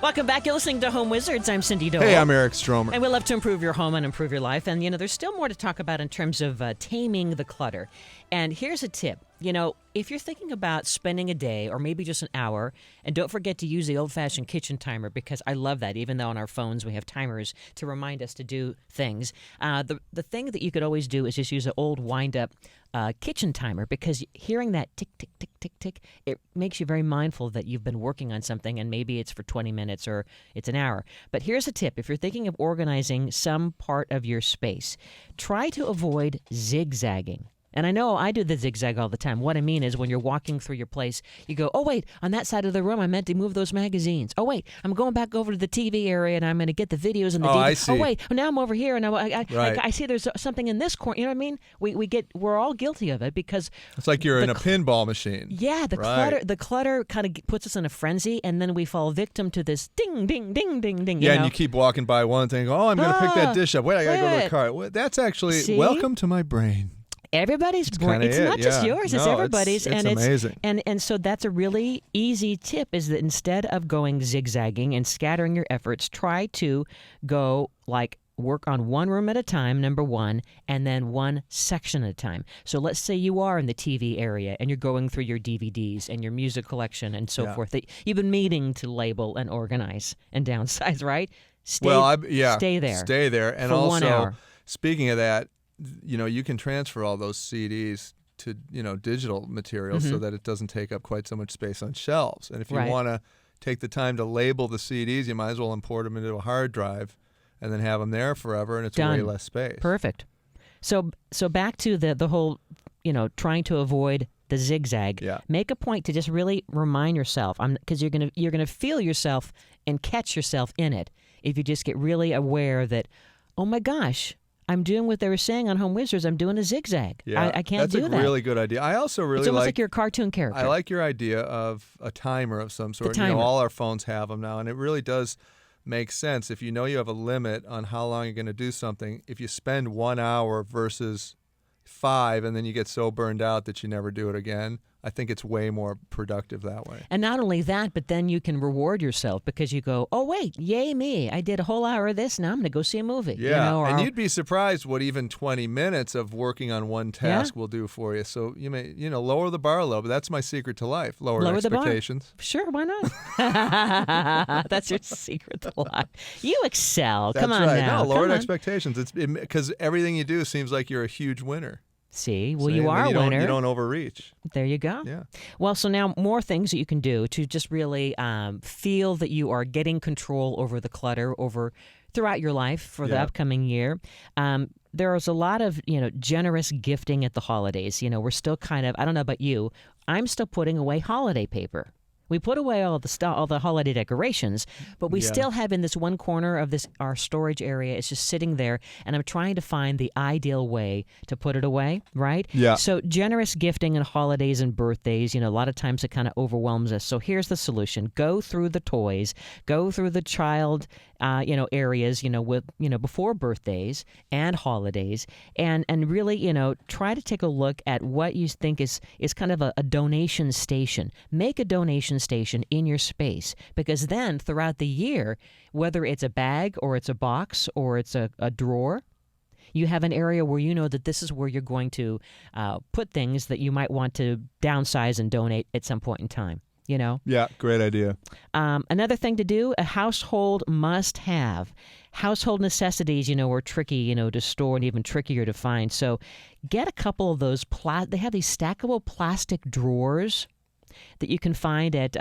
Welcome back. You're listening to Home Wizards. I'm Cindy Dole. Hey, I'm Eric Stromer. And we love to improve your home and improve your life. And, there's still more to talk about in terms of taming the clutter. And here's a tip. If you're thinking about spending a day or maybe just an hour, and don't forget to use the old-fashioned kitchen timer, because I love that, even though on our phones we have timers to remind us to do things. The thing that you could always do is just use an old wind-up kitchen timer, because hearing that tick, tick, tick, tick, tick, it makes you very mindful that you've been working on something, and maybe it's for 20 minutes or it's an hour. But here's a tip. If you're thinking of organizing some part of your space, try to avoid zigzagging. And I know I do the zigzag all the time. What I mean is when you're walking through your place, you go, oh, wait, on that side of the room, I meant to move those magazines. Oh, wait, I'm going back over to the TV area, and I'm going to get the videos and the DVD. I see. Oh, wait, now I'm over here, and I see there's something in this corner. You know what I mean? We're all guilty of it because it's like you're in a pinball machine. Yeah, the clutter kind of puts us in a frenzy, and then we fall victim to this ding, ding, ding, ding, ding. Yeah, and you keep walking by one thing. Oh, I'm going to pick that dish up. Wait, I got to go to the car. Well, that's actually welcome to my brain. Everybody's brain. It's not just yours. It's everybody's. It's amazing. And so that's a really easy tip, is that instead of going zigzagging and scattering your efforts, try to go work on one room at a time, number one, and then one section at a time. So let's say you are in the TV area and you're going through your DVDs and your music collection and so forth that you've been meaning to label and organize and downsize, right? Stay there. Stay there. And for also, 1 hour. Speaking of that, you can transfer all those CDs to, digital materials so that it doesn't take up quite so much space on shelves. And if you want to take the time to label the CDs, you might as well import them into a hard drive and then have them there forever, and it's Done. way less space. Perfect. So back to the whole, trying to avoid the zigzag. Yeah. Make a point to just really remind yourself, because you're gonna feel yourself and catch yourself in it if you just get really aware that, oh my gosh, I'm doing what they were saying on Home Wizards. I'm doing a zigzag. Yeah, I can't do that. That's a really good idea. I also really it's almost like you're a cartoon character. I like your idea of a timer of some sort. The timer. All our phones have them now, and it really does make sense. If you know you have a limit on how long you're going to do something, if you spend 1 hour versus 5 and then you get so burned out that you never do it again, I think it's way more productive that way. And not only that, but then you can reward yourself because you go, oh, wait, yay me. I did a whole hour of this. Now I'm going to go see a movie. Yeah, and you'd be surprised what even 20 minutes of working on one task will do for you. So you may, lower the bar a little, but that's my secret to life. Lower expectations. The bar. Sure, why not? That's your secret to life. You excel. That's Come on right. now. No, lowered expectations. It's because everything you do seems like you're a huge winner. See, well, you are a winner. You don't overreach. There you go. Yeah. Well, so now more things that you can do to just really feel that you are getting control over the clutter throughout your life for the upcoming year. There is a lot of, generous gifting at the holidays. We're still kind of, I don't know about you, I'm still putting away holiday paper. We put away all the holiday decorations, but we still have in this one corner of our storage area. It's just sitting there, and I'm trying to find the ideal way to put it away, right? Yeah. So generous gifting and holidays and birthdays, a lot of times it kind of overwhelms us. So here's the solution. Go through the toys, go through the child, areas, before birthdays and holidays, and really, try to take a look at what you think is kind of a donation station. Make a donation station in your space, because then throughout the year, whether it's a bag or it's a box or it's a drawer, you have an area where you know that this is where you're going to put things that you might want to downsize and donate at some point in time. Yeah, great idea. Another thing to do, a household must-have. Household necessities, are tricky, to store and even trickier to find. So get a couple of those. They have these stackable plastic drawers that you can find at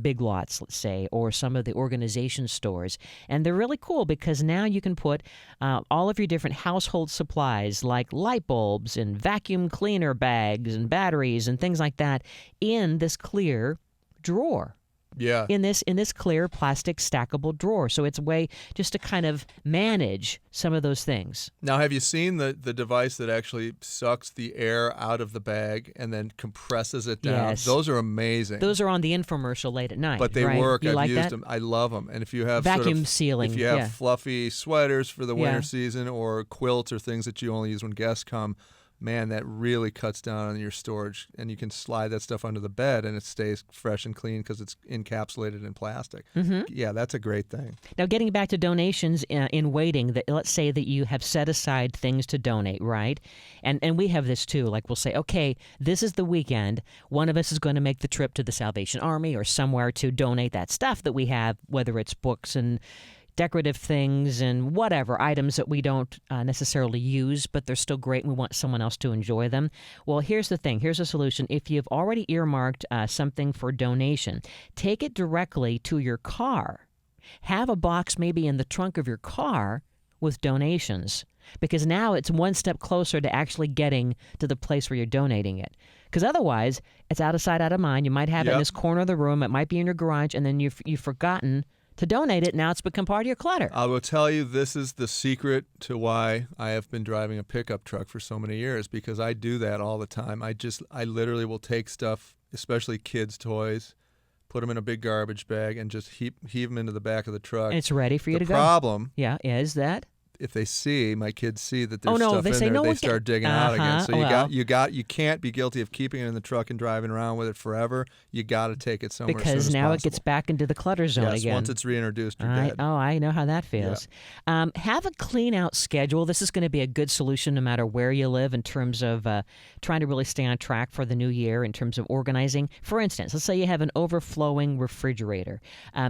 Big Lots, let's say, or some of the organization stores. And they're really cool because now you can put all of your different household supplies like light bulbs and vacuum cleaner bags and batteries and things like that in this clear drawer. Yeah. In this clear plastic stackable drawer. So it's a way just to kind of manage some of those things. Now, have you seen the device that actually sucks the air out of the bag and then compresses it down? Yes. Those are amazing. Those are on the infomercial late at night. But they right? work. You I've like used that? them. I love them. And if you have vacuum sealing, if you have fluffy sweaters for the winter season or quilts or things that you only use when guests come, man, that really cuts down on your storage, and you can slide that stuff under the bed and it stays fresh and clean because it's encapsulated in plastic. Yeah, that's a great thing. Now, getting back to donations in waiting, that let's say that you have set aside things to donate, right? And we have this too. Like we'll say, okay, this is the weekend. One of us is going to make the trip to the Salvation Army or somewhere to donate that stuff that we have, whether it's books and decorative things and whatever items that we don't necessarily use, but they're still great and we want someone else to enjoy them. Well, here's the thing. Here's a solution. If you've already earmarked something for donation, take it directly to your car. Have a box maybe in the trunk of your car with donations, because now it's one step closer to actually getting to the place where you're donating it. Because otherwise, it's out of sight, out of mind. You might have it in this corner of the room. It might be in your garage, and then you've forgotten to donate it. Now it's become part of your clutter. I will tell you, this is the secret to why I have been driving a pickup truck for so many years, because I do that all the time. I literally will take stuff, especially kids' toys, put them in a big garbage bag, and just heave them into the back of the truck. And it's ready for you to go. The problem, is that if my kids see that there's stuff in there, they start digging out again. So you can't be guilty of keeping it in the truck and driving around with it forever. You got to take it somewhere because as soon as now possible. It gets back into the clutter zone again. Once it's reintroduced, you're dead. I know how that feels. Yeah. Have a clean out schedule. This is going to be a good solution no matter where you live in terms of trying to really stay on track for the new year in terms of organizing. For instance, let's say you have an overflowing refrigerator.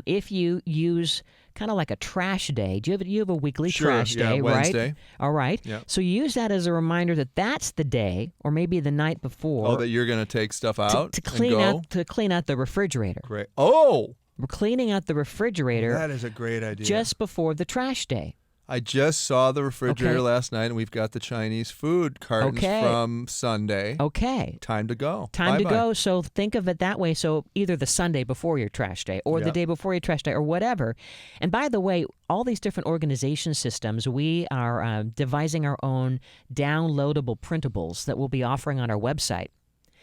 If you use kind of like a trash day. You have a weekly trash day, Wednesday. Right? All right. Yep. So you use that as a reminder that that's the day, or maybe the night before. Oh, that you're going to take stuff out to clean out the refrigerator. Great. Oh, we're cleaning out the refrigerator. That is a great idea. Just before the trash day. I just saw the refrigerator last night, and we've got the Chinese food cartons from Sunday. Okay. Time to go. Time to go. So think of it that way. So either the Sunday before your trash day or the day before your trash day or whatever. And by the way, all these different organization systems, we are devising our own downloadable printables that we'll be offering on our website.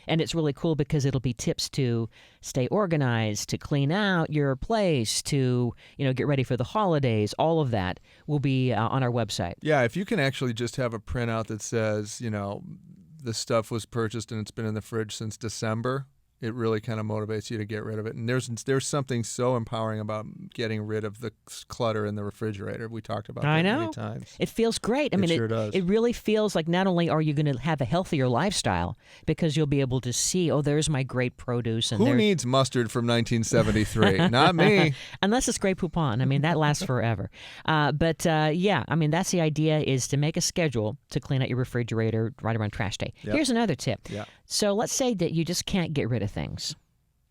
And it's really cool because it'll be tips to stay organized, to clean out your place, to get ready for the holidays. All of that will be on our website. Yeah, if you can actually just have a printout that says, the stuff was purchased and it's been in the fridge since December, it really kind of motivates you to get rid of it. And there's something so empowering about getting rid of the clutter in the refrigerator. We talked about that many times. It feels great. It sure does. It really feels like not only are you going to have a healthier lifestyle, because you'll be able to see, there's my great produce. And who needs mustard from 1973? Not me. Unless it's Grey Poupon. That lasts forever. But that's the idea, is to make a schedule to clean out your refrigerator right around trash day. Yep. Here's another tip. Yeah. So let's say that you just can't get rid of things,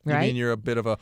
right? You mean you're a bit of a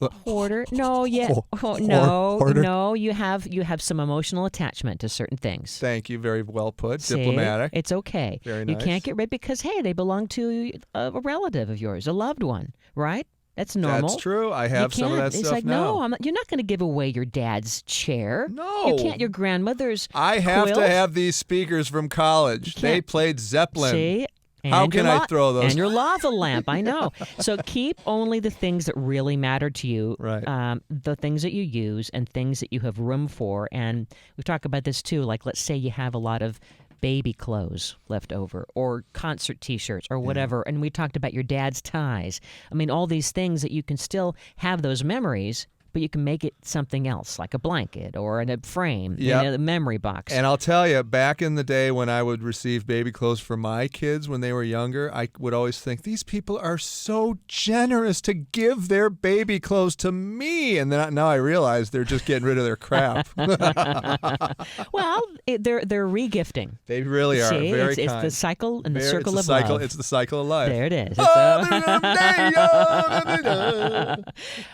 hoarder? No, no. You have some emotional attachment to certain things. Thank you. Very well put. See, diplomatic. It's okay. Very nice. You can't get rid because, hey, they belong to a relative of yours, a loved one, right? That's normal. That's true. I have some of that it's stuff like, now. No, you're not going to give away your dad's chair. No. You can't. Your grandmother's I have quilt. to have these speakers from college. They played Zeppelin. See? How can I throw those? And your lava lamp, I know. So keep only the things that really matter to you, right. The things that you use and things that you have room for. And we've talked about this too, like let's say you have a lot of baby clothes left over or concert T-shirts or whatever, and we talked about your dad's ties. All these things that you can still have those memories, but you can make it something else, like a blanket or a frame, a memory box. And I'll tell you, back in the day when I would receive baby clothes for my kids when they were younger, I would always think, these people are so generous to give their baby clothes to me. And then now I realize they're just getting rid of their crap. Well, they're re-gifting. They really are. See, very it's kind. the cycle and the circle of love. It's the cycle of life. There it is.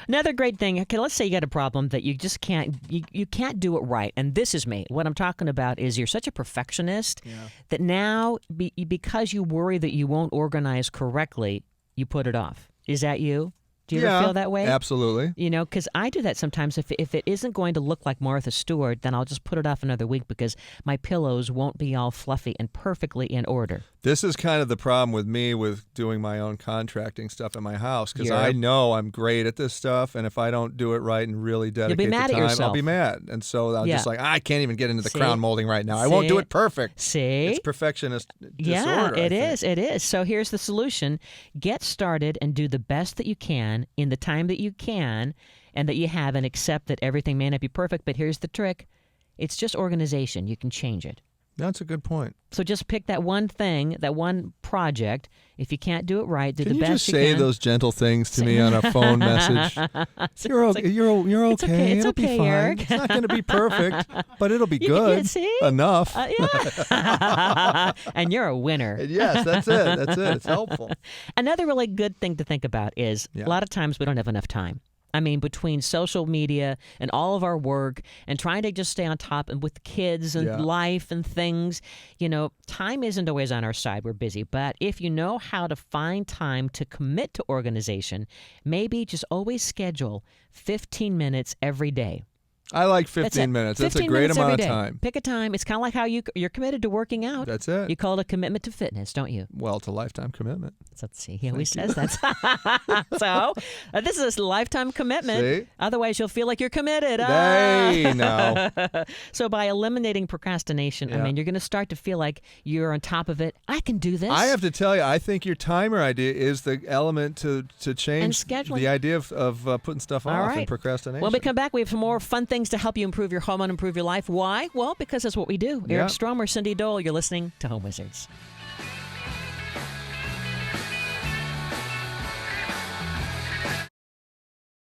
Another great thing. Okay, let's say you got a problem that you just can't you can't do it right, and this is me. What I'm talking about is you're such a perfectionist that now because you worry that you won't organize correctly, you put it off. Is that you? Do you ever feel that way? Absolutely. You know, because I do that sometimes. If it isn't going to look like Martha Stewart, then I'll just put it off another week because my pillows won't be all fluffy and perfectly in order. This is kind of the problem with me with doing my own contracting stuff in my house, because I know I'm great at this stuff, and if I don't do it right and really dedicate the time, I'll be mad. And so I'm just like, I can't even get into the crown molding right now. I won't do it perfect. See? It's perfectionist disorder. Yeah, it is. It is. So here's the solution. Get started and do the best that you can in the time that you can and that you have, and accept that everything may not be perfect, but here's the trick. It's just organization. You can change it. That's a good point. So just pick that one thing, that one project. If you can't do it right, do the best you can. Can you just say those gentle things to me on a phone message? You're okay. It'll be fine. Eric. It's not going to be perfect, but it'll be good. See? Enough. Yeah. And you're a winner. Yes, that's it. That's it. It's helpful. Another really good thing to think about is a lot of times we don't have enough time. I mean, between social media and all of our work and trying to just stay on top and with the kids and life and things, you know, time isn't always on our side. We're busy. But if you know how to find time to commit to organization, maybe just always schedule 15 minutes every day. I like 15 minutes. That's a great amount of time. Pick a time. It's kind of like how you're committed to working out. That's it. You call it a commitment to fitness, don't you? Well, it's a lifetime commitment. So let's see. He always says that. So this is a lifetime commitment. See? Otherwise, you'll feel like you're committed. Hey, no. So by eliminating procrastination, I mean, you're going to start to feel like you're on top of it. I can do this. I have to tell you, I think your timer idea is the element to change the idea of putting stuff off and procrastination. When we come back, we have some more fun things to help you improve your home and improve your life. Why? Well, because that's what we do. Eric Stromer, Cindy Dole, you're listening to Home Wizards.